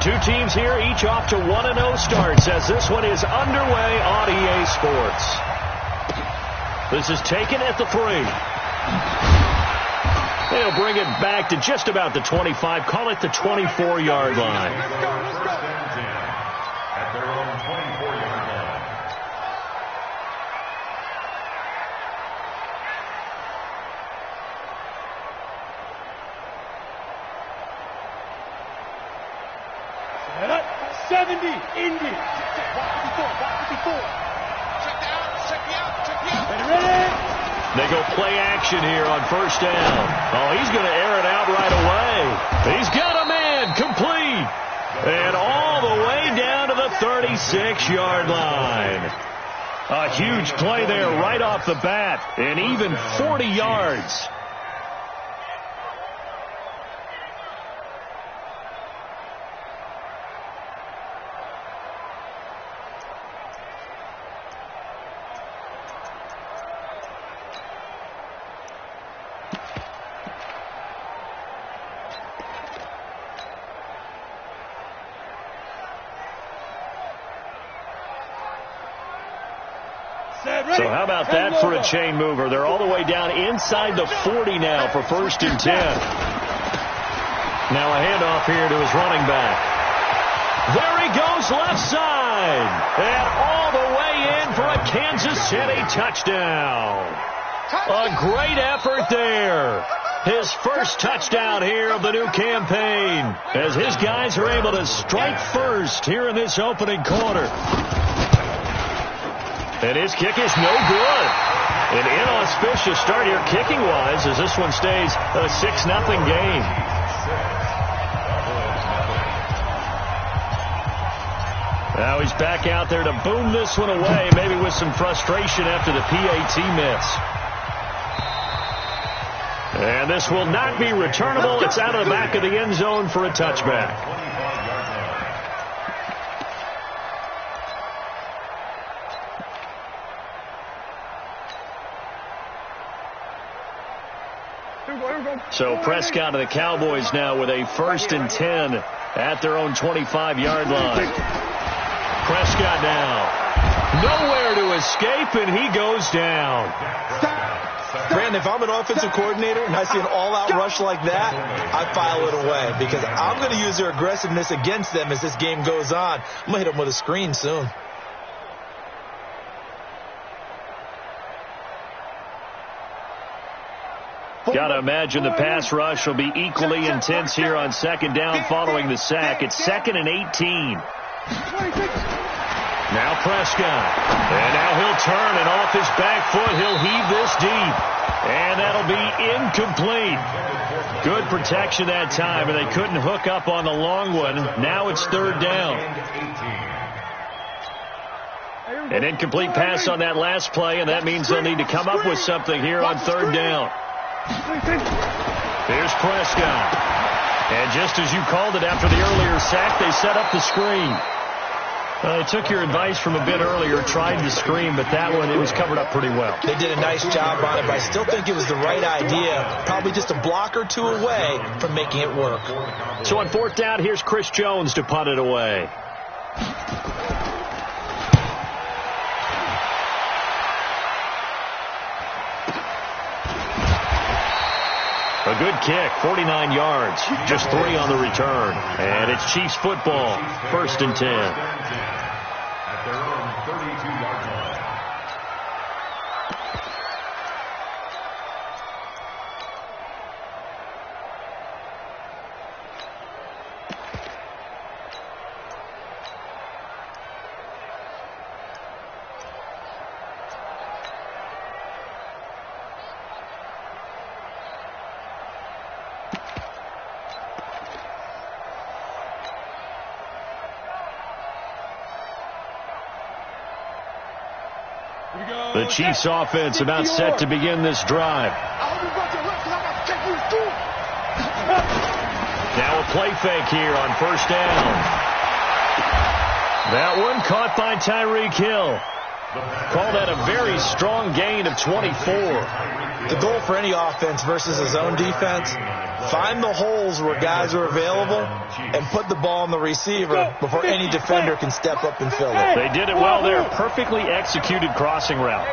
Two teams here, each off to 1-0 starts as this one is underway on EA Sports. This is taken at the 3. They'll bring it back to just about the 25. Call it the 24-yard line. At their own 24-yard line. Set up. 70. Indy. Walk 54. Check me out. Ready. They go play action here on first down. Oh, he's going to air it out right away. He's got a man complete. And all the way down to the 36-yard line. A huge play there right off the bat. And even 40 yards. So how about that for a chain mover? They're all the way down inside the 40 now for 1st and 10. Now a handoff here to his running back. There he goes left side. And all the way in for a Kansas City touchdown. A great effort there. His first touchdown here of the new campaign as his guys are able to strike first here in this opening quarter. And his kick is no good. An inauspicious start here kicking-wise as this one stays a 6-0 game. Now he's back out there to boom this one away, maybe with some frustration after the PAT miss. And this will not be returnable. It's out of the back of the end zone for a touchback. So Prescott and the Cowboys now with a 1st and 10 at their own 25-yard line. Prescott now. Nowhere to escape, and he goes down. Brandon, if I'm an offensive coordinator and I see an all-out rush like that, I file it away because I'm going to use their aggressiveness against them as this game goes on. I'm going to hit them with a screen soon. Got to imagine the pass rush will be equally intense here on 2nd down following the sack. It's 2nd and 18. Now Prescott. And now he'll turn, and off his back foot, he'll heave this deep. And that'll be incomplete. Good protection that time, and they couldn't hook up on the long one. Now it's 3rd down. An incomplete pass on that last play, and that means they'll need to come up with something here on 3rd down. Here's Prescott. And just as you called it after the earlier sack, they set up the screen. They took your advice from a bit earlier, tried the screen, but that one, it was covered up pretty well. They did a nice job on it, but I still think it was the right idea. Probably just a block or two away from making it work. So on 4th down, here's Chris Jones to punt it away. A good kick, 49 yards, just 3 on the return. And it's Chiefs football, 1st and 10. At their own 32-yard line. The Chiefs offense about set to begin this drive. Now a play fake here on 1st down. That one caught by Tyreek Hill. Call that a very strong gain of 24. The goal for any offense versus a zone defense, find the holes where guys are available and put the ball on the receiver before any defender can step up and fill it. They did it well there. Perfectly executed crossing route.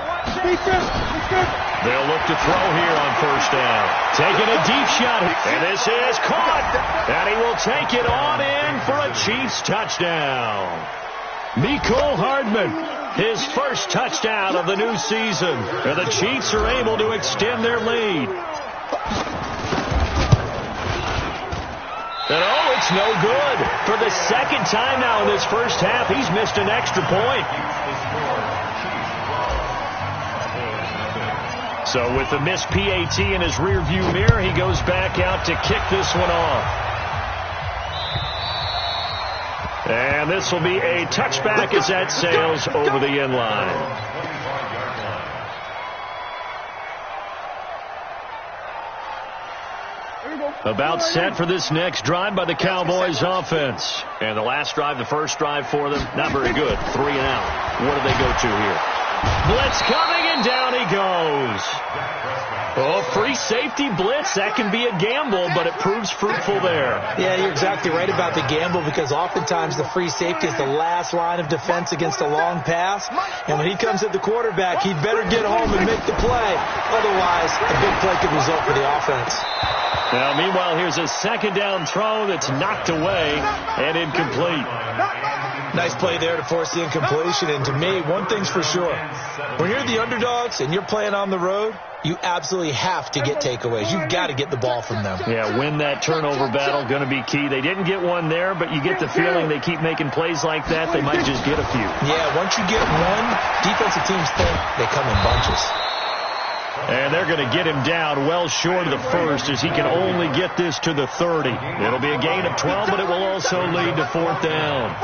They'll look to throw here on first down. Taking a deep shot. And this is caught. And he will take it on in for a Chiefs touchdown. Mecole Hardman, his first touchdown of the new season. And the Chiefs are able to extend their lead. And oh, it's no good. For the second time now in this first half, he's missed an extra point. So with the missed PAT in his rearview mirror, he goes back out to kick this one off. And this will be a touchback as that sails over the end line. About set for this next drive by the Cowboys offense. And the last drive, the first drive for them, not very good. 3 and out. What do they go to here? Blitz coming, and down he goes. Oh, free safety blitz. That can be a gamble, but it proves fruitful there. Yeah, you're exactly right about the gamble, because oftentimes the free safety is the last line of defense against a long pass. And when he comes at the quarterback, he'd better get home and make the play. Otherwise, a big play could result for the offense. Now, meanwhile, here's a second down throw that's knocked away and incomplete. Nice play there to force the incompletion. And to me, one thing's for sure. When you're the underdogs and you're playing on the road, you absolutely have to get takeaways. You've got to get the ball from them. Yeah, win that turnover battle, going to be key. They didn't get one there, but you get the feeling they keep making plays like that, they might just get a few. Yeah, once you get one, defensive teams think they come in bunches. And they're going to get him down well short of the first, as he can only get this to the 30. It'll be a gain of 12, but it will also lead to fourth down.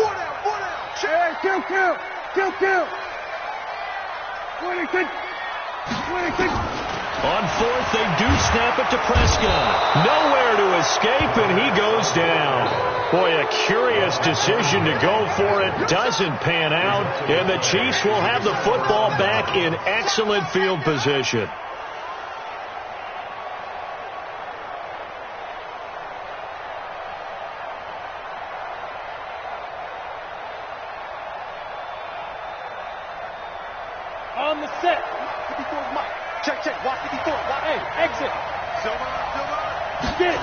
On fourth, they do snap it to Prescott. Nowhere to escape, and he goes down. Boy, a curious decision to go for it. Doesn't pan out, and the Chiefs will have the football back in excellent field position. On the set. 54 is Mike. Check. Watch 54. Hey, exit. Silver. Get.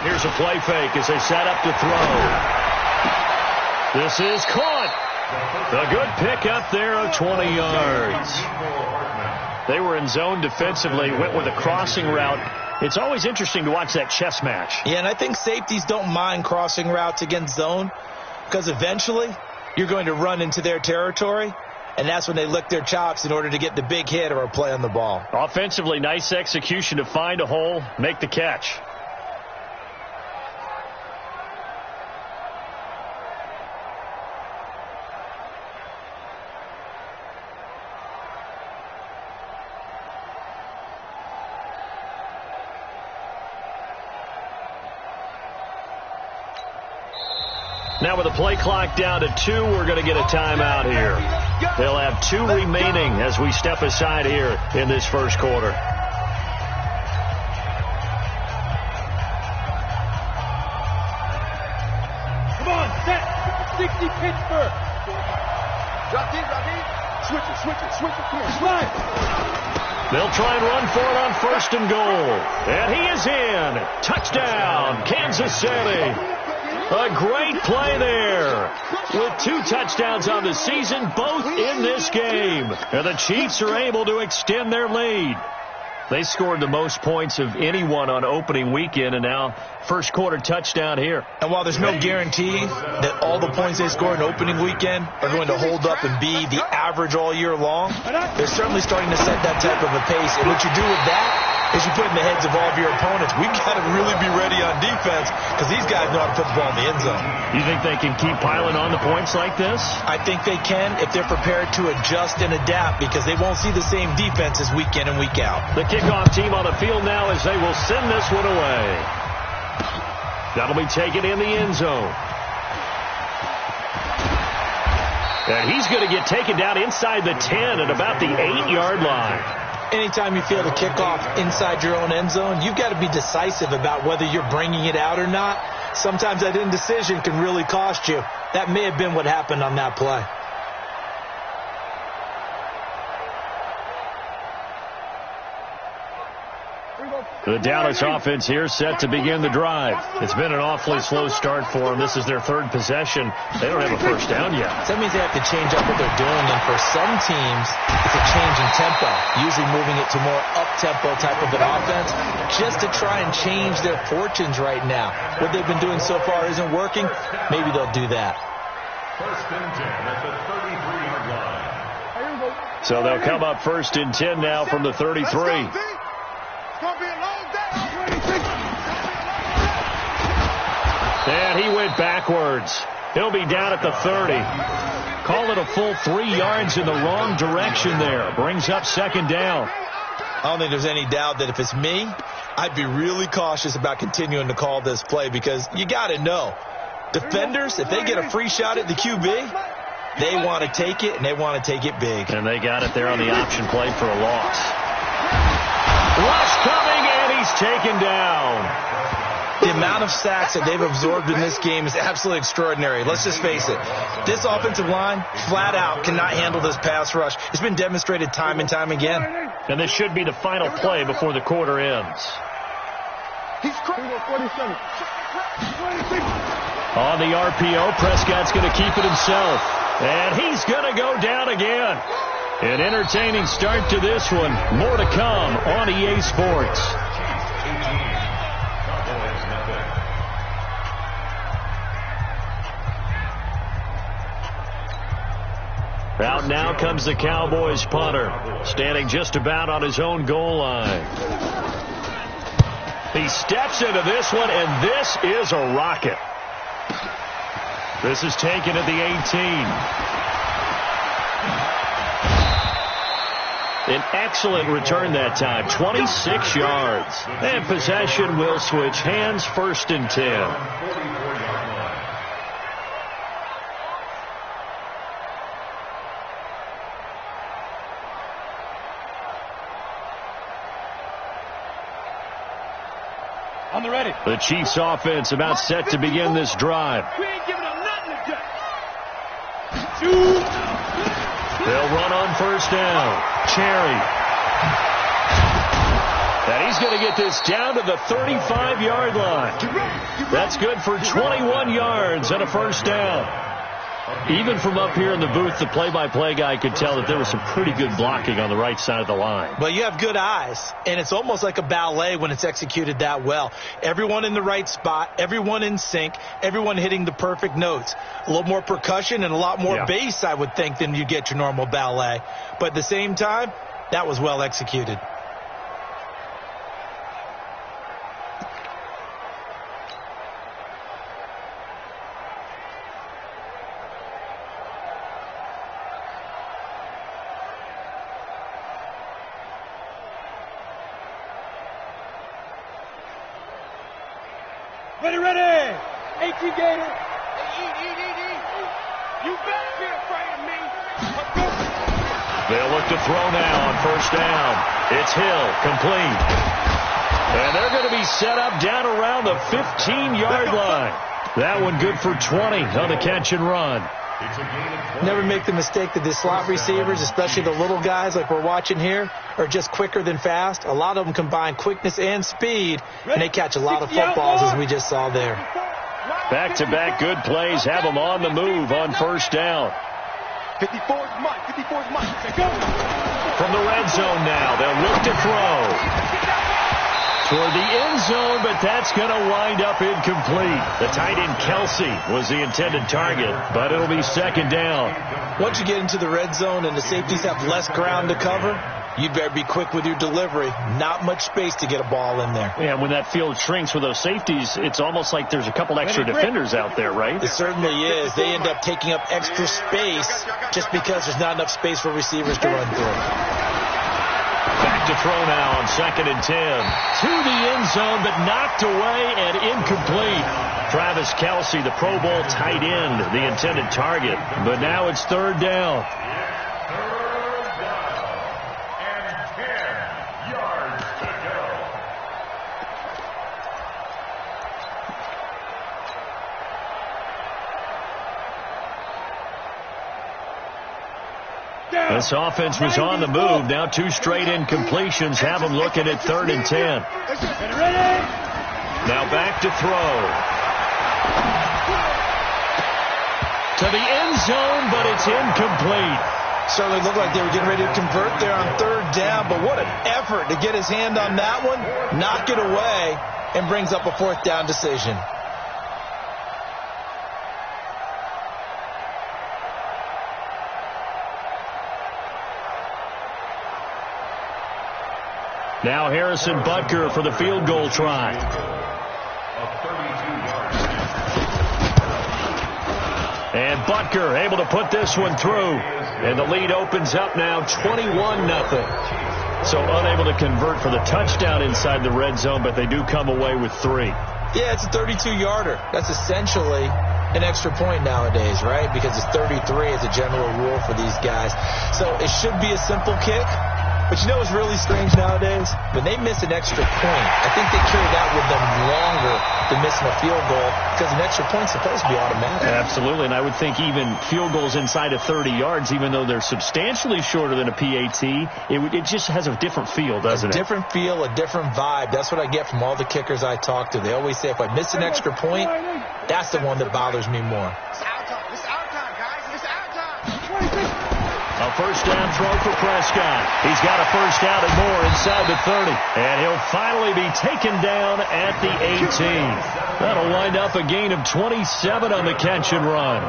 Here's a play fake as they set up to throw. This is caught. A good pickup there of 20 yards. They were in zone defensively, went with a crossing route. It's always interesting to watch that chess match. Yeah, and I think safeties don't mind crossing routes against zone, because eventually you're going to run into their territory. And that's when they lick their chops in order to get the big hit or a play on the ball. Offensively, nice execution to find a hole, make the catch. Now with the play clock down to 2, we're going to get a timeout here. They'll have 2 remaining as we step aside here in this first quarter. Come on, set. 60 Pittsburgh. Drop deep. Switch it. Come on, slide. They'll try and run for it on first and goal. And he is in. Touchdown, Kansas City. A great play there. With 2 touchdowns on the season, both in this game. And the Chiefs are able to extend their lead. They scored the most points of anyone on opening weekend, and now first quarter touchdown here. And while there's no guarantee that all the points they scored in opening weekend are going to hold up and be the average all year long, they're certainly starting to set that type of a pace. And what you do with that is you put in the heads of all of your opponents, we got to really be ready on defense, because these guys know how to put the ball in the end zone. You think they can keep piling on the points like this? I think they can if they're prepared to adjust and adapt, because they won't see the same defenses week in and week out. The kickoff team on the field now as they will send this one away. That'll be taken in the end zone. And he's going to get taken down inside the 10 at about the 8-yard line. Anytime you feel the kickoff inside your own end zone, you've got to be decisive about whether you're bringing it out or not. Sometimes that indecision can really cost you. That may have been what happened on that play. The Dallas offense here set to begin the drive. It's been an awfully slow start for them. This is their third possession. They don't have a first down yet. That means they have to change up what they're doing, and for some teams, it's a change in tempo, usually moving it to more up-tempo type of an offense, just to try and change their fortunes right now. What they've been doing so far isn't working. Maybe they'll do that. First and 10 at the 33-yard line. So they'll come up first and 10 now from the 33. And he went backwards. He'll be down at the 30. Call it a full 3 yards in the wrong direction there. Brings up second down. I don't think there's any doubt that if it's me, I'd be really cautious about continuing to call this play because you got to know, defenders, if they get a free shot at the QB, they want to take it, and they want to take it big. And they got it there on the option play for a loss. Rush coming, and he's taken down. The amount of sacks that they've absorbed in this game is absolutely extraordinary. Let's just face it. This offensive line, flat out, cannot handle this pass rush. It's been demonstrated time and time again. And this should be the final play before the quarter ends. On the RPO, Prescott's going to keep it himself. And he's going to go down again. An entertaining start to this one. More to come on EA Sports. Out now comes the Cowboys punter, standing just about on his own goal line. He steps into this one, and this is a rocket. This is taken at the 18. An excellent return that time, 26 yards. And possession will switch hands, first and 10. On the ready. The Chiefs offense about set to begin this drive. We ain't giving them nothing to do. They'll run on first down. Cherry. And he's going to get this down to the 35-yard line. That's good for 21 yards and a first down. Even from up here in the booth, the play-by-play guy could tell that there was some pretty good blocking on the right side of the line. Well, you have good eyes, and it's almost like a ballet when it's executed that well. Everyone in the right spot, everyone in sync, everyone hitting the perfect notes. A little more percussion and a lot more bass, I would think, than you get your normal ballet. But at the same time, that was well executed. Ready. 18 Gator. You better be afraid of me. They'll look to throw now on first down. It's Hill, complete. And they're going to be set up down around the 15-yard line. That one good for 20 on the catch and run. Never make the mistake that the slot receivers, especially the little guys like we're watching here, are just quicker than fast. A lot of them combine quickness and speed, and they catch a lot of footballs, as we just saw there. Back-to-back good plays have them on the move on first down. 54's Mike. From the red zone now, they'll look to throw toward the end zone, but that's going to wind up incomplete. The tight end Kelsey was the intended target, but it'll be second down. Once you get into the red zone and the safeties have less ground to cover, you'd better be quick with your delivery. Not much space to get a ball in there. Yeah, when that field shrinks with those safeties, it's almost like there's a couple extra defenders out there, right? It certainly is. They end up taking up extra space just because there's not enough space for receivers to run through. Back to throw now on 2nd and 10. To the end zone, but knocked away and incomplete. Travis Kelce, the Pro Bowl tight end, the intended target. But now it's 3rd down. This offense was on the move. Now 2 straight incompletions have them looking at 3rd and 10. Now back to throw. To the end zone, but it's incomplete. Certainly looked like they were getting ready to convert there on 3rd down, but what an effort to get his hand on that one, knock it away, and brings up a 4th down decision. Now Harrison Butker for the field goal try. And Butker able to put this one through. And the lead opens up now 21-0. So unable to convert for the touchdown inside the red zone, but they do come away with 3. Yeah, it's a 32-yarder. That's essentially an extra point nowadays, right? Because it's 33 as a general rule for these guys. So it should be a simple kick. But you know what's really strange nowadays? When they miss an extra point, I think they carry that with them longer than missing a field goal because an extra point's supposed to be automatic. Absolutely, and I would think even field goals inside of 30 yards, even though they're substantially shorter than a PAT, it just has a different feel, doesn't it? A different feel, a different vibe. That's what I get from all the kickers I talk to. They always say if I miss an extra point, that's the one that bothers me more. It's our time. It's our time, guys. It's our time. A 1st down throw for Prescott. He's got a 1st down and more inside the 30. And he'll finally be taken down at the 18. That'll wind up a gain of 27 on the catch and run.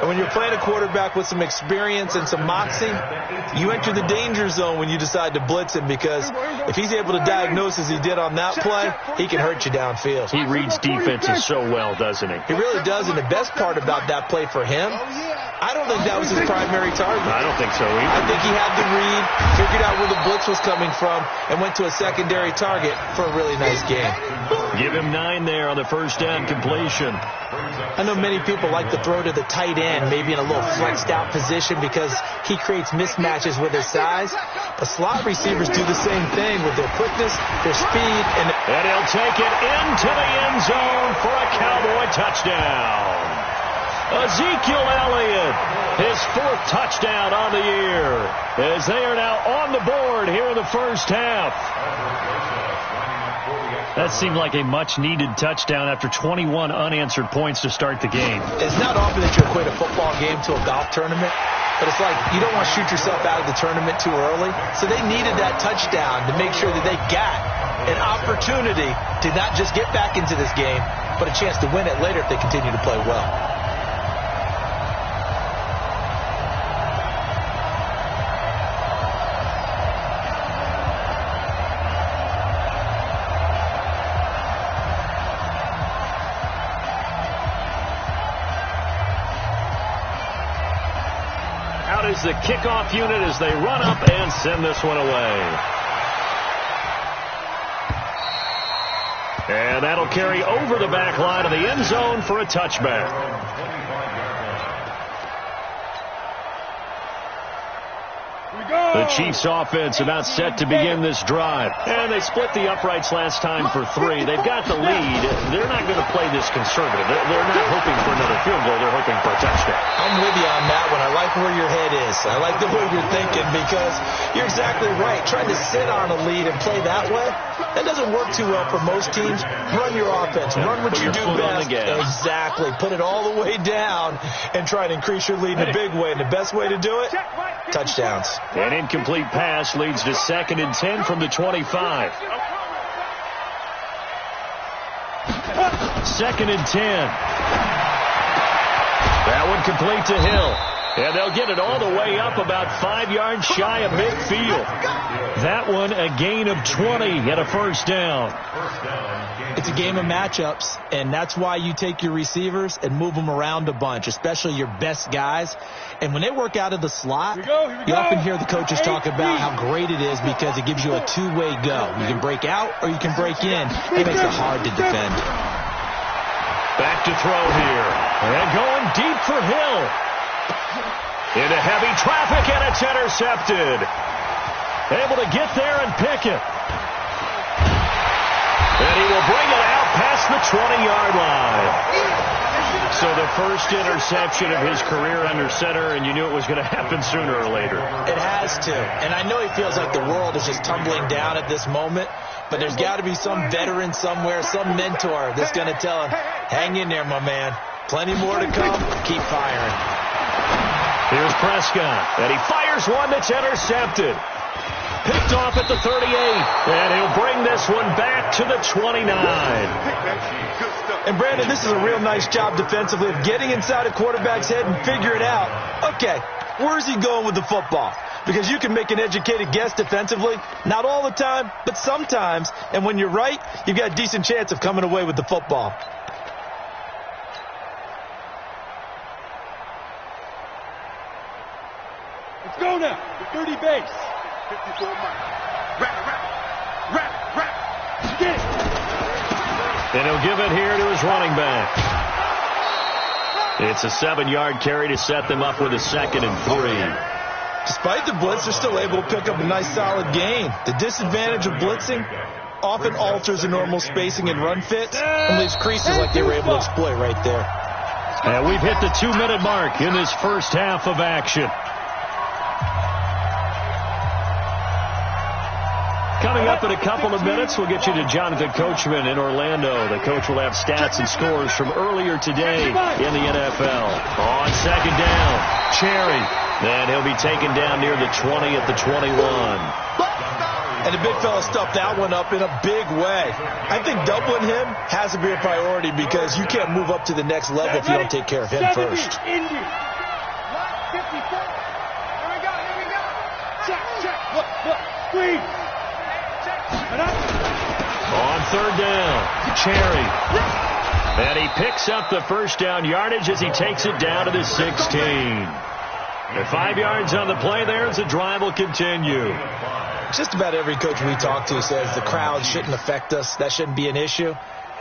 And when you're playing a quarterback with some experience and some moxie, you enter the danger zone when you decide to blitz him because if he's able to diagnose as he did on that play, he can hurt you downfield. He reads defenses so well, doesn't he? He really does, and the best part about that play for him, I don't think that was his primary target. I don't think so either. I think he had the read, figured out where the blitz was coming from, and went to a secondary target for a really nice game. Give him 9 there on the 1st down completion. I know many people like to throw to the tight end, maybe in a little flexed out position because he creates mismatches with his size. But slot receivers do the same thing with their quickness, their speed, and he'll take it into the end zone for a Cowboy touchdown. Ezekiel Elliott, his 4th touchdown on the year, as they are now on the board here in the 1st half. That seemed like a much-needed touchdown after 21 unanswered points to start the game. It's not often that you equate a football game to a golf tournament, but it's like you don't want to shoot yourself out of the tournament too early. So they needed that touchdown to make sure that they got an opportunity to not just get back into this game, but a chance to win it later if they continue to play well. Is the kickoff unit as they run up and send this one away. And that'll carry over the back line of the end zone for a touchback. The Chiefs offense about set to begin this drive. And they split the uprights last time for 3. They've got the lead. They're not going to play this conservative. They're not hoping for another field goal. They're hoping for a touchdown. I'm with you on that one. I like where your head is. I like the way you're thinking because you're exactly right. Trying to sit on a lead and play that way, that doesn't work too well for most teams. Run your offense. Run what you do best. Exactly. Put it all the way down and try to increase your lead in a big way. And the best way to do it, touchdowns. An incomplete pass leads to 2nd and 10 from the 25. 2nd and 10. That one complete to Hill. And they'll get it all the way up about 5 yards shy of midfield. That one a gain of 20 and a first down. It's a game of matchups, and that's why you take your receivers and move them around a bunch, especially your best guys. And when they work out of the slot, you often hear the coaches talk about how great it is because it gives you a two-way go. You can break out or you can break in. It makes it hard to defend. Back to throw here. And going deep for Hill. Into heavy traffic, and it's intercepted. Able to get there and pick it. And he will bring it out past the 20-yard line. So the first interception of his career under center, and you knew it was going to happen sooner or later. It has to. And I know he feels like the world is just tumbling down at this moment, but there's got to be some veteran somewhere, some mentor that's going to tell him, hang in there, my man. Plenty more to come. Keep firing. Here's Prescott, and he fires one that's intercepted. Picked off at the 38, and he'll bring this one back to the 29. And, Brandon, this is a real nice job defensively of getting inside a quarterback's head and figuring out, okay, where's he going with the football? Because you can make an educated guess defensively, not all the time, but sometimes. And when you're right, you've got a decent chance of coming away with the football. Let's go now. The 30 base. 54 Mike. Wrap. Get it. And he'll give it here to his running back. It's a 7-yard carry to set them up with a 2nd and 3. Despite the blitz, they're still able to pick up a nice solid gain. The disadvantage of blitzing often alters the normal spacing and run fits and leaves creases like they were able to exploit right there. And we've hit the 2-minute mark in this first half of action. Coming up in a couple of minutes, we'll get you to Jonathan Coachman in Orlando. The coach will have stats and scores from earlier today in the NFL. On 2nd down, Cherry. And he'll be taken down near the 20 at the 21. And the big fella stuffed that one up in a big way. I think doubling him has to be a priority because you can't move up to the next level if you don't take care of him first. Indy. 54. Here we go. Check. Look. Screen. On 3rd down, Cherry. And he picks up the first down yardage as he takes it down to the 16. And 5 yards on the play there as the drive will continue. Just about every coach we talk to says the crowd shouldn't affect us. That shouldn't be an issue.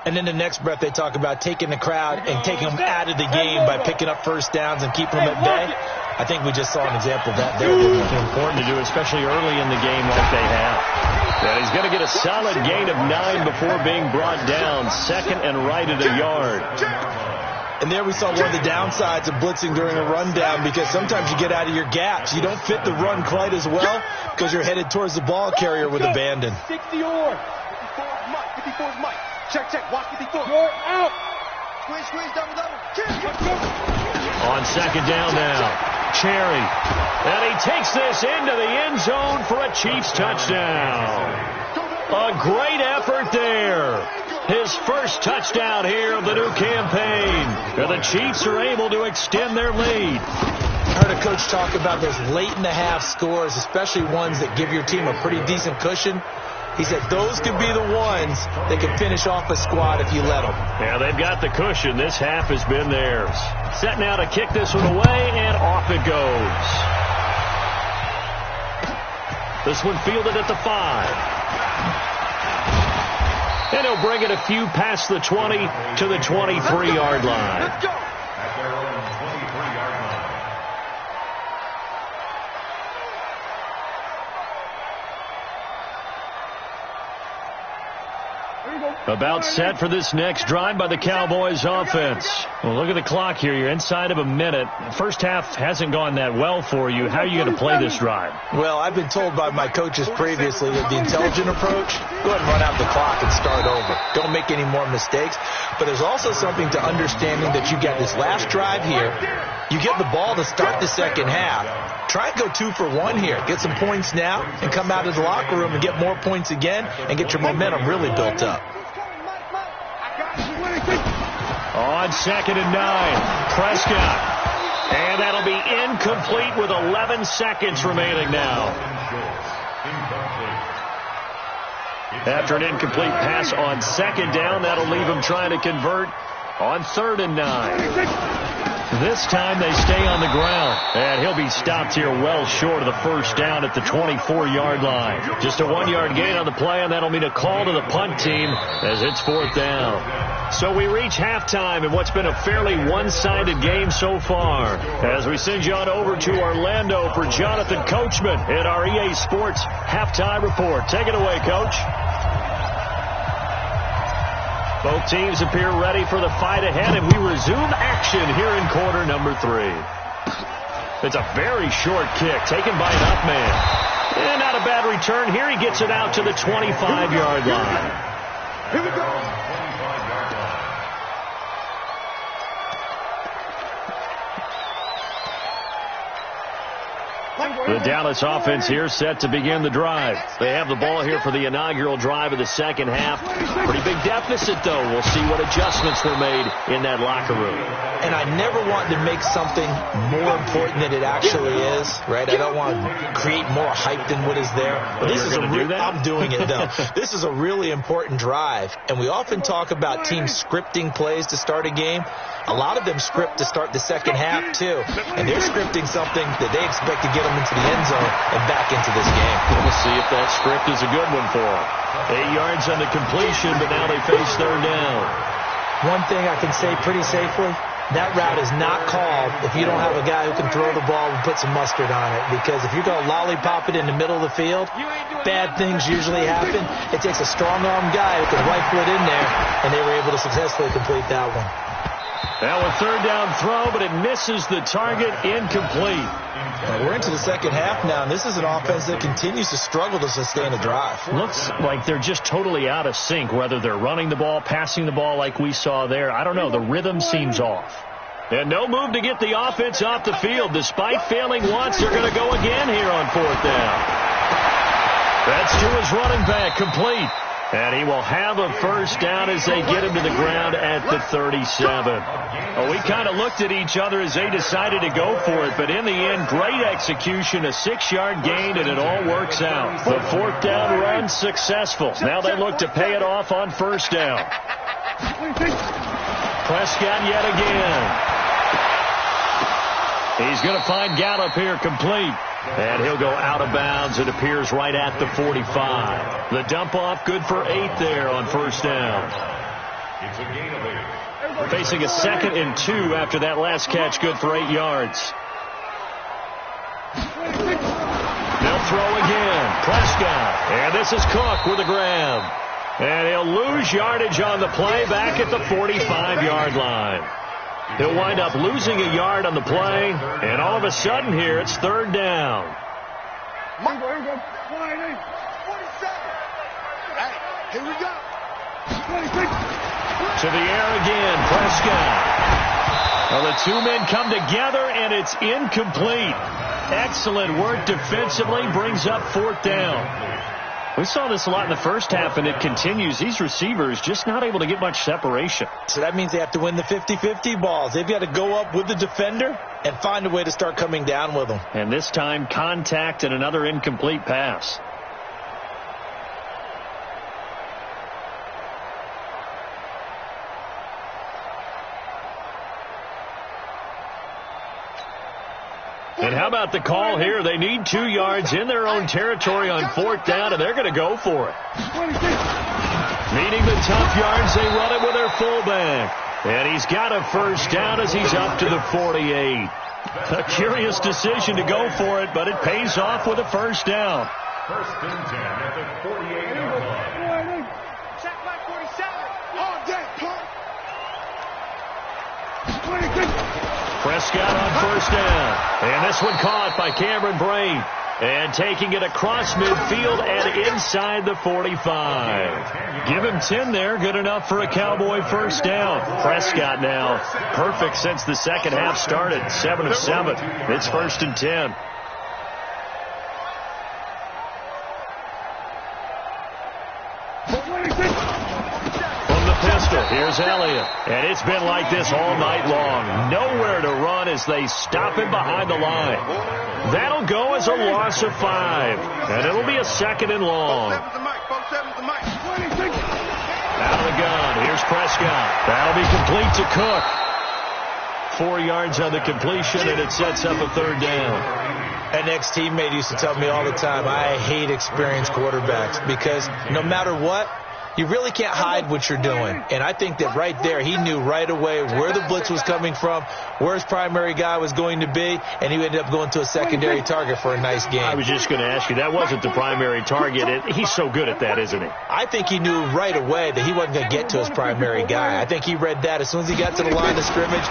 And then the next breath they talk about taking the crowd and taking them out of the game by picking up first downs and keeping them at bay. I think we just saw an example of that there. It's important to do, especially early in the game like they have. And he's going to get a solid gain of 9 before being brought down. 2nd and right at a yard. And there we saw one of the downsides of blitzing during a rundown because sometimes you get out of your gaps. You don't fit the run quite as well because you're headed towards the ball carrier with abandon. 60 or 54's Mike. Check. Watch 54. You're out. Squeeze, double. On 2nd down now. Cherry. And he takes this into the end zone for a Chiefs touchdown. A great effort there. His first touchdown here of the new campaign. And the Chiefs are able to extend their lead. I heard a coach talk about those late-in-the-half scores, especially ones that give your team a pretty decent cushion. He said those could be the ones that can finish off a squad if you let them. Yeah, they've got the cushion. This half has been theirs. Set now to kick this one away, and off it goes. This one fielded at the 5. And he'll bring it a few past the 20 to the 23-yard line. Let's go. At their own 23-yard line. About set for this next drive by the Cowboys offense. Well, look at the clock here. You're inside of a minute. First half hasn't gone that well for you. How are you going to play this drive? Well, I've been told by my coaches previously that the intelligent approach, go ahead and run out the clock and start over. Don't make any more mistakes. But there's also something to understanding that you got this last drive here. You get the ball to start the second half. Try and go 2 for 1 here. Get some points now and come out of the locker room and get more points again and get your momentum really built up. On 2nd and 9, Prescott. And that'll be incomplete with 11 seconds remaining now. After an incomplete pass on 2nd down, that'll leave him trying to convert on 3rd and 9. This time they stay on the ground, and he'll be stopped here well short of the first down at the 24-yard line. Just a 1-yard gain on the play, and that'll mean a call to the punt team as it's 4th down. So we reach halftime in what's been a fairly one-sided game so far. As we send you on over to Orlando for Jonathan Coachman in our EA Sports Halftime Report. Take it away, Coach. Both teams appear ready for the fight ahead, and we resume action here in quarter number 3. It's a very short kick taken by an up man. And not a bad return here. He gets it out to the 25-yard line. Here we go. The Dallas offense here set to begin the drive. They have the ball here for the inaugural drive of the second half. Pretty big deficit, though. We'll see what adjustments were made in that locker room. And I never want to make something more important than it actually is, right? I don't want to create more hype than what is there. But this is I'm doing it, though. This is a really important drive. And we often talk about teams scripting plays to start a game. A lot of them script to start the second half, too. And they're scripting something that they expect to get them into the end zone and back into this game. We'll see if that script is a good one for them. 8 yards on the completion, but now they face 3rd down. One thing I can say pretty safely, that route is not called if you don't have a guy who can throw the ball and put some mustard on it. Because if you're going to lollipop it in the middle of the field, bad things usually happen. It takes a strong-arm guy who can rifle it in there, and they were able to successfully complete that one. Now a 3rd down throw, but it misses the target, incomplete. We're into the second half now, and this is an offense that continues to struggle to sustain a drive. Looks like they're just totally out of sync, whether they're running the ball, passing the ball like we saw there. I don't know. The rhythm seems off. And no move to get the offense off the field. Despite failing once, they're going to go again here on 4th down. That's to his running back, complete. And he will have a first down as they get him to the ground at the 37. Well, we kind of looked at each other as they decided to go for it, but in the end, great execution, a 6-yard gain, and it all works out. The 4th down run successful. Now they look to pay it off on 1st down. Prescott yet again. He's going to find Gallup here, complete. And he'll go out of bounds. It appears right at the 45. The dump off good for 8 there on 1st down. It's a gain of 8. Facing a 2nd and 2 after that last catch, good for 8 yards. They'll throw again. Prescott. And this is Cook with a grab. And he'll lose yardage on the play back at the 45-yard line. He'll wind up losing a yard on the play, and all of a sudden here, it's 3rd down. Here we go. 47. Hey, here we go. 26. To the air again, Prescott. Well, the two men come together, and it's incomplete. Excellent work defensively, brings up 4th down. We saw this a lot in the first half, and it continues. These receivers just not able to get much separation. So that means they have to win the 50-50 balls. They've got to go up with the defender and find a way to start coming down with them. And this time, contact and another incomplete pass. And how about the call here? They need 2 yards in their own territory on 4th down, and they're going to go for it. Needing the tough yards, they run it with their fullback. And he's got a first down as he's up to the 48. A curious decision to go for it, but it pays off with a first down. 1st and 10 at the 48-yard line. Check back 47. All day, Prescott on 1st down. And this one caught by Cameron Brain. And taking it across midfield and inside the 45. Give him 10 there. Good enough for a Cowboy first down. Prescott now perfect since the second half started. 7 of 7. It's 1st and 10. From the pistol, Here's Elliott. And it's been like this all night long. Nowhere to run as they stop him behind the line. That'll go as a loss of 5. And it'll be a 2nd and long. Out of the gun. Here's Prescott. That'll be complete to Cook. 4 yards on the completion, and it sets up a 3rd down. An ex-teammate used to tell me all the time, I hate experienced quarterbacks because no matter what, you really can't hide what you're doing. And I think that right there, he knew right away where the blitz was coming from, where his primary guy was going to be, and he ended up going to a secondary target for a nice game. I was just going to ask you, that wasn't the primary target. He's so good at that, isn't he? I think he knew right away that he wasn't going to get to his primary guy. I think he read that as soon as he got to the line of scrimmage,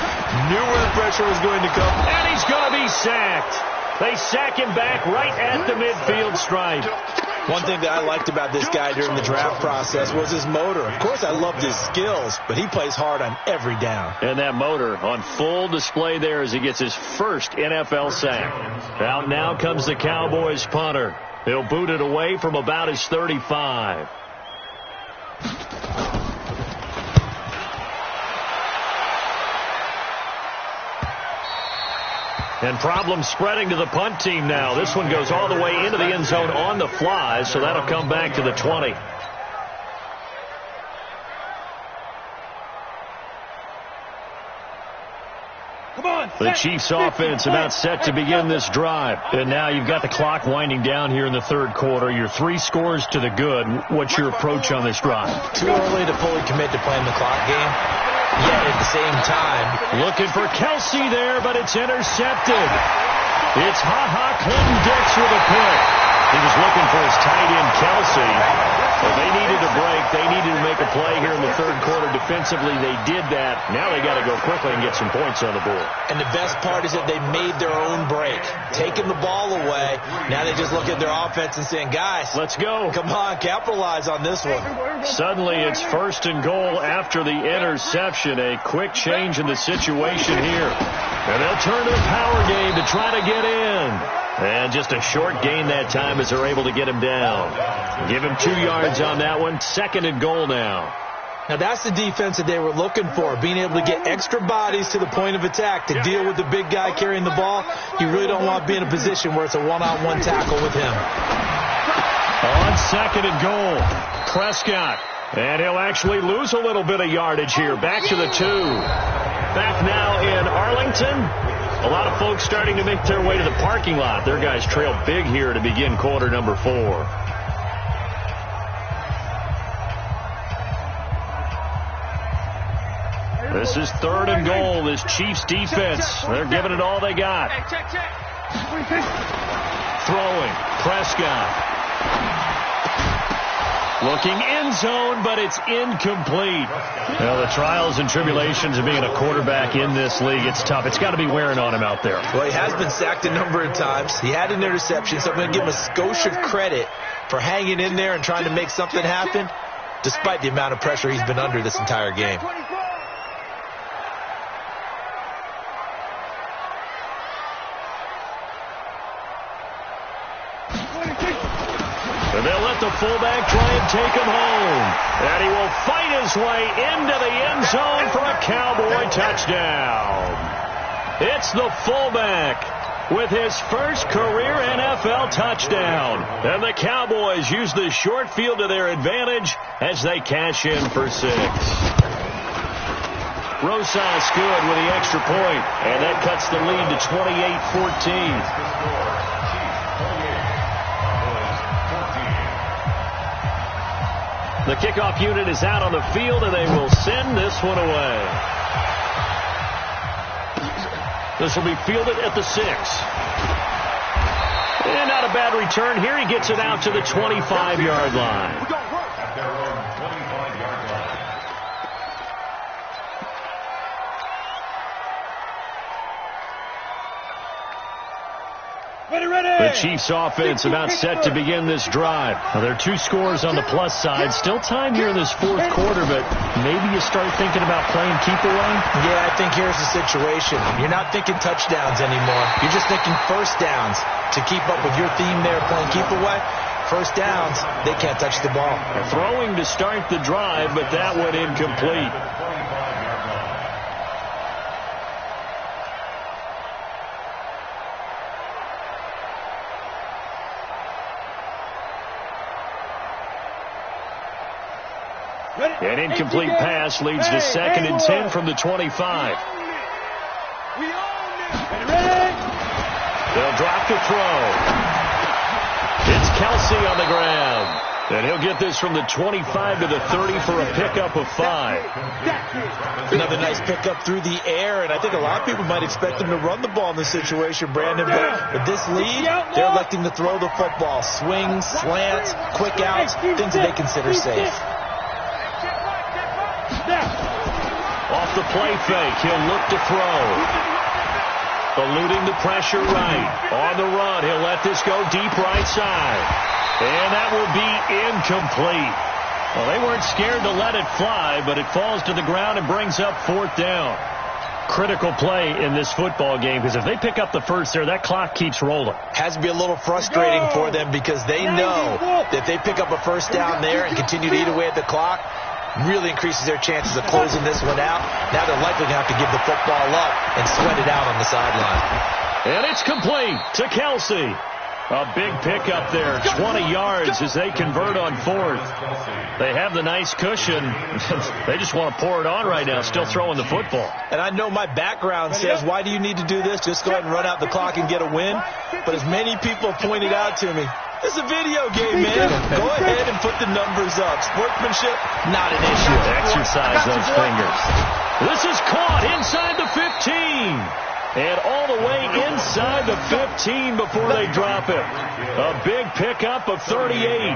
knew where the pressure was going to come. And he's going to be sacked. They sack him back right at the midfield stripe. One thing that I liked about this guy during the draft process was his motor. Of course, I loved his skills, but he plays hard on every down. And that motor on full display there as he gets his first NFL sack. Out now comes the Cowboys punter. He'll boot it away from about his 35. And problems spreading to the punt team now. This one goes all the way into the end zone on the fly, so that'll come back to the 20. The Chiefs offense about set to begin this drive. And now you've got the clock winding down here in the 3rd quarter. You're 3 scores to the good. What's your approach on this drive? Too early to fully commit to playing the clock game. Yet at the same time, looking for Kelsey there, but it's intercepted. It's Clinton-Dix with a pick. He was looking for his tight end, Kelsey. Well, they needed a break. They needed to make a play here in the 3rd quarter. Defensively, they did that. Now they got to go quickly and get some points on the board. And the best part is that they made their own break, taking the ball away. Now they just look at their offense and saying, guys, let's go. Come on, capitalize on this one. Suddenly, it's 1st and goal after the interception. A quick change in the situation here. And they'll turn to the power game to try to get in. And just a short gain that time as they're able to get him down. Give him 2 yards on that one. 2nd and goal now. Now that's the defense that they were looking for, being able to get extra bodies to the point of attack to deal with the big guy carrying the ball. You really don't want to be in a position where it's a one-on-one tackle with him. On 2nd and goal, Prescott. And he'll actually lose a little bit of yardage here. Back to the 2. Back now in Arlington. A lot of folks starting to make their way to the parking lot. Their guys trail big here to begin quarter number 4. This is 3rd and goal. This Chiefs defense, they're giving it all they got. Throwing, Prescott. Looking end zone, but it's incomplete. Well, the trials and tribulations of being a quarterback in this league, it's tough. It's got to be wearing on him out there. Well, he has been sacked a number of times. He had an interception, so I'm going to give him a skosh of credit for hanging in there and trying to make something happen, despite the amount of pressure he's been under this entire game. And they'll let the fullback try and take him home. And he will fight his way into the end zone for a Cowboy touchdown. It's the fullback with his first career NFL touchdown. And the Cowboys use the short field to their advantage as they cash in for 6. Rosas good with the extra point. And that cuts the lead to 28-14. The kickoff unit is out on the field, and they will send this one away. This will be fielded at the 6. And not a bad return here. He gets it out to the 25-yard line. The Chiefs offense about set to begin this drive. Now, there are 2 scores on the plus side. Still time here in this 4th quarter, but maybe you start thinking about playing keep away? Yeah, I think here's the situation. You're not thinking touchdowns anymore. You're just thinking first downs to keep up with your theme there, playing keep away. first downs, they can't touch the ball. Throwing to start the drive, but that went incomplete. An incomplete pass leads to 2nd and 10 from the 25. They'll drop the throw. It's Kelsey on the ground. And he'll get this from the 25 to the 30 for a pickup of 5. Another nice pickup through the air, and I think a lot of people might expect him to run the ball in this situation, Brandon. But with this lead, they're electing to throw the football. Swings, slants, quick outs, things that they consider safe. Off the play fake, he'll look to throw. Eluding the pressure right. On the run, he'll let this go deep right side. And that will be incomplete. Well, they weren't scared to let it fly, but it falls to the ground and brings up 4th down. Critical play in this football game, because if they pick up the first there, that clock keeps rolling. Has to be a little frustrating for them because they know that if they pick up a first down there and continue to eat away at the clock, really increases their chances of closing this one out. Now they're likely going to have to give the football up and sweat it out on the sideline. And it's complete to Kelsey. A big pickup there, 20 yards as they convert on 4th. They have the nice cushion. They just want to pour it on right now, still throwing the football. And I know my background says, why do you need to do this? Just go ahead and run out the clock and get a win. But as many people have pointed out to me, this is a video game, man. Go ahead and put the numbers up. Sportsmanship, not an issue. Exercise those fingers. This is caught inside the 15. And all the way inside the 15 before they drop it. A big pickup of 38.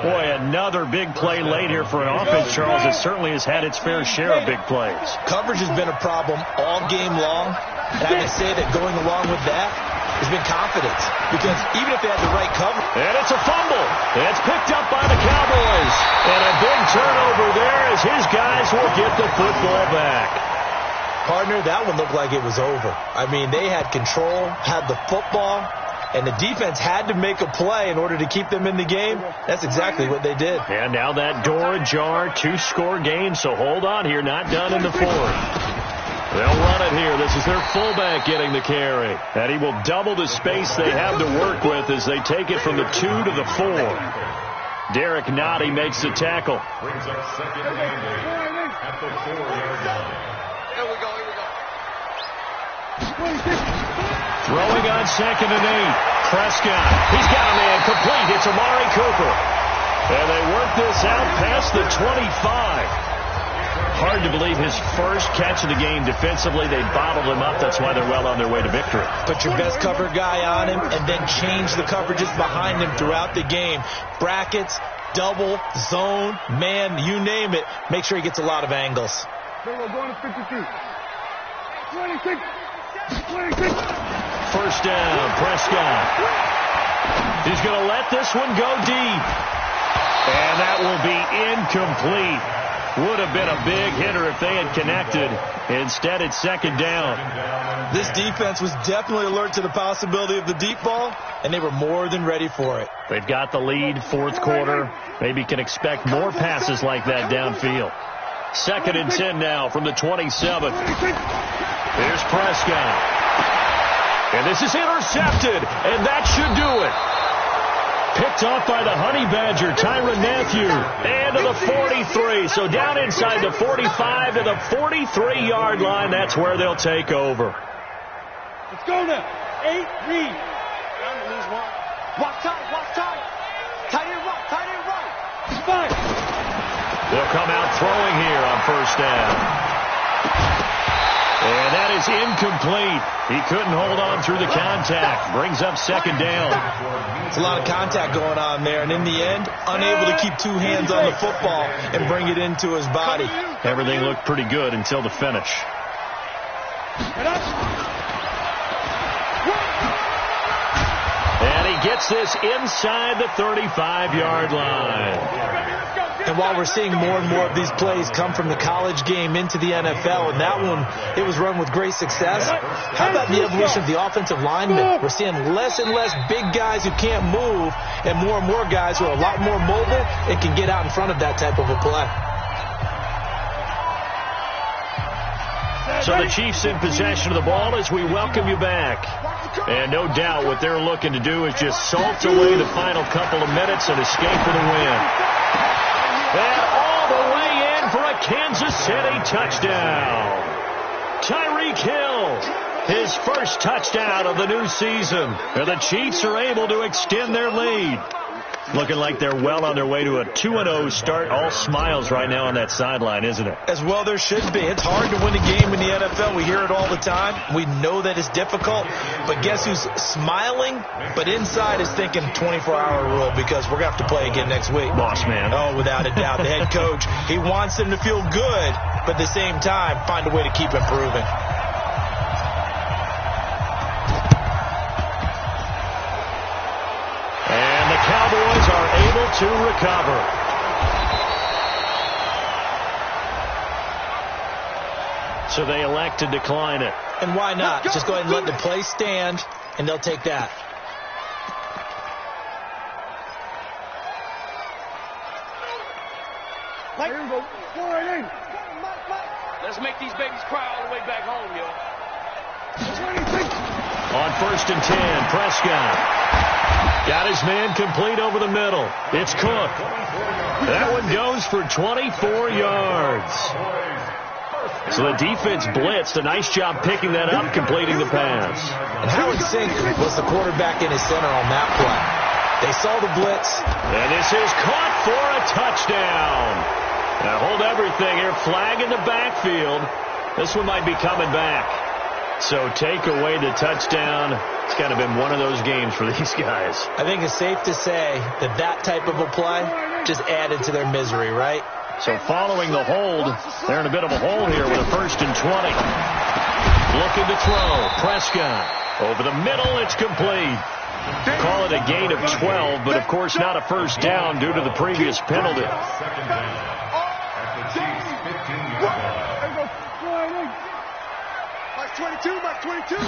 Boy, another big play late here for an offense, Charles, that certainly has had its fair share of big plays. Coverage has been a problem all game long. And I can say that going along with that has been confidence. Because even if they had the right cover. And it's a fumble. It's picked up by the Cowboys. And a big turnover there as his guys will get the football back. Partner, that one looked like it was over. I mean, they had control, had the football, and the defense had to make a play in order to keep them in the game. That's exactly what they did. And now that door ajar, 2-score game, so hold on here, not done in the 4th. They'll run it here. This is their fullback getting the carry. And he will double the space they have to work with as they take it from the 2 to the 4. Derek Nottie makes the tackle. Brings up 2nd and 8 at the 4-yard line. Throwing on 2nd and 8. Prescott. He's got a man complete. It's Amari Cooper. And they work this out past the 25. Hard to believe his first catch of the game defensively. They bottled him up. That's why they're well on their way to victory. Put your best cover guy on him and then change the coverages behind him throughout the game. Brackets, double, zone, man, you name it. Make sure he gets a lot of angles. We're going to 52. 26. 26. First down, Prescott. He's going to let this one go deep. And that will be incomplete. Would have been a big hitter if they had connected. Instead, it's 2nd down. This defense was definitely alert to the possibility of the deep ball, and they were more than ready for it. They've got the lead, 4th quarter. Maybe can expect more passes like that downfield. 2nd and 10 now from the 27. Here's Prescott. And this is intercepted, and that should do it. Picked off by the Honey Badger, Tyrann Mathieu, and to the 43. So down inside the 45 to the 43-yard line. That's where they'll take over. Let's go now. 8 read. Lose one. Walk tight, walk tight. Tight end right, tight end right. 5. They'll come out throwing here on first down. And that is incomplete. He couldn't hold on through the contact. Brings up 2nd down. It's a lot of contact going on there, and in the end, unable to keep 2 hands on the football and bring it into his body. Everything looked pretty good until the finish. And he gets this inside the 35-yard line. And while we're seeing more and more of these plays come from the college game into the NFL, and that one, it was run with great success, how about the evolution of the offensive linemen? We're seeing less and less big guys who can't move and more guys who are a lot more mobile and can get out in front of that type of a play. So the Chiefs in possession of the ball as we welcome you back. And no doubt what they're looking to do is just salt away the final couple of minutes and escape with a win. And all the way in for a Kansas City touchdown. Tyreek Hill, his first touchdown of the new season. And the Chiefs are able to extend their lead. Looking like they're well on their way to a 2-0 start. All smiles right now on that sideline, isn't it? As well there should be. It's hard to win a game in the NFL. We hear it all the time. We know that it's difficult. But guess who's smiling? But inside is thinking 24-hour rule because we're going to have to play again next week. Boss man. Oh, without a doubt. The head coach, he wants them to feel good, but at the same time, find a way to keep improving. Cowboys are able to recover. So they elect to decline it. And why not? Just go ahead and let the play stand, and they'll take that. Let's make these babies cry all the way back home, yo. On 1st and 10, Prescott. Got his man complete over the middle. It's Cook. That one goes for 24 yards. So the defense blitzed. A nice job picking that up, completing the pass. And Howard Sink was the quarterback in his center on that play. They saw the blitz. And this is caught for a touchdown. Now hold everything here. Flag in the backfield. This one might be coming back. So take away the touchdown. It's kind of been one of those games for these guys. I think it's safe to say that that type of a play just added to their misery, right? So following the hold, they're in a bit of a hole here with a 1st and 20. Looking to throw. Prescott. Over the middle, it's complete. Call it a gain of 12, but of course not a first down due to the previous penalty. Second down at the Chiefs' 15-yard line. 22, Mark 22.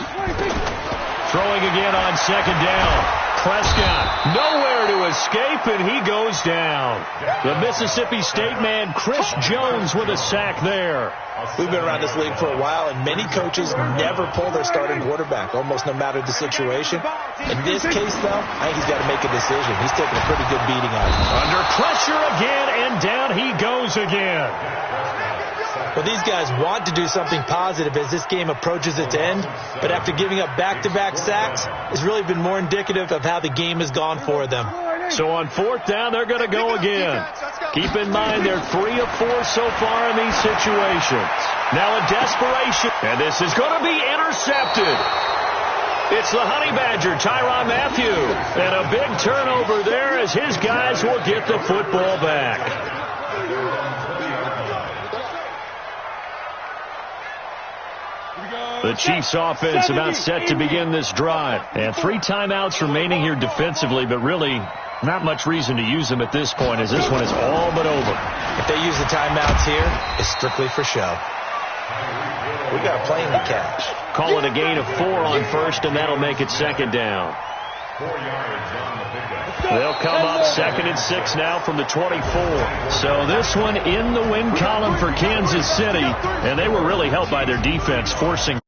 Throwing again on 2nd down. Prescott nowhere to escape, and he goes down. The Mississippi State man, Chris Jones, with a sack there. We've been around this league for a while, and many coaches never pull their starting quarterback, almost no matter the situation. In this case, though, I think he's got to make a decision. He's taking a pretty good beating on it. Under pressure again, and down he goes again. Well, these guys want to do something positive as this game approaches its end, but after giving up back-to-back sacks, it's really been more indicative of how the game has gone for them. So on 4th down, they're going to go again. Keep in mind they're 3 of 4 so far in these situations. Now a desperation, and this is going to be intercepted. It's the Honey Badger, Tyrann Mathieu, and a big turnover there as his guys will get the football back. The Chiefs offense about set to begin this drive. And 3 timeouts remaining here defensively, but really not much reason to use them at this point as this one is all but over. If they use the timeouts here, it's strictly for show. We got a plane to catch. Call it a gain of 4 on 1st, and that'll make it 2nd down. 4 yards on the pickup. They'll come up 2nd and 6 now from the 24. So this one in the win column for Kansas City, and they were really helped by their defense forcing